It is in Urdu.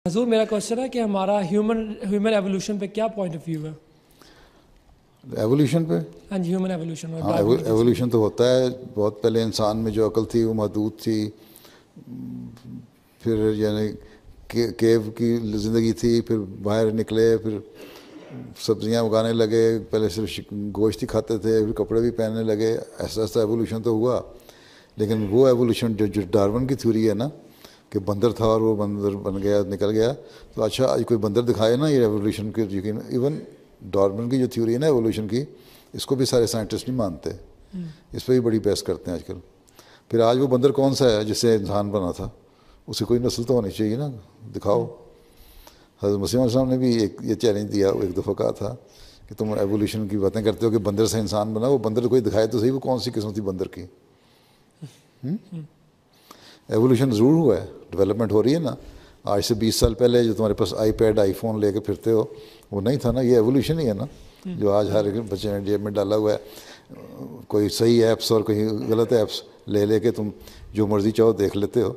حضور میرا کوشچن ہے کہ ہمارا ہیومن ایولیوشن پہ کیا پوائنٹ آف ویو ہے؟ ایولیوشن پہ؟ ہاں جی، ہیومن ایولیوشن. ہاں ایولیوشن تو ہوتا ہے. بہت پہلے انسان میں جو عقل تھی وہ محدود تھی. پھر یعنی کیو کی زندگی تھی، پھر باہر نکلے، پھر سبزیاں اگانے لگے. پہلے صرف گوشت ہی کھاتے تھے، پھر کپڑے بھی پہننے لگے. ایسا ایسا ایولیوشن تو ہوا. لیکن وہ ایولیوشن جو ڈارون کی تھیوری ہے نا کہ بندر تھا اور وہ بندر بن گیا نکل گیا، تو اچھا آج کوئی بندر دکھائے نا یہ ایولیوشن کے. یقین ایون ڈارون کی جو تھیوری ہے نا ایولیوشن کی، اس کو بھی سارے سائنٹسٹ نہیں مانتے. اس پہ بھی بڑی بحث کرتے ہیں آج کل. پھر آج وہ بندر کون سا ہے جس سے انسان بنا تھا؟ اس کی کوئی نسل تو ہونی چاہیے نا، دکھاؤ. حضرت مسیح علیہ السلام نے بھی یہ چیلنج دیا، ایک دفعہ کہا تھا کہ تم ایولیوشن کی باتیں کرتے ہو کہ بندر سے انسان بنا. وہ بندر کوئی دکھائے تو صحیح، وہ کون سی قسم تھی بندر کی. ایولیوشن ضرور ہوا ہے، ڈیولپمنٹ ہو رہی ہے نا. آج سے 20 سال پہلے جو تمہارے پاس آئی پیڈ آئی فون لے کے پھرتے ہو وہ نہیں تھا نا. یہ ایولیوشن ہی ہے نا جو آج ہر بچے نے جیب میں ڈالا ہوا ہے. کوئی صحیح ایپس اور کہیں غلط ایپس لے کے تم جو مرضی چاہو دیکھ لیتے ہو.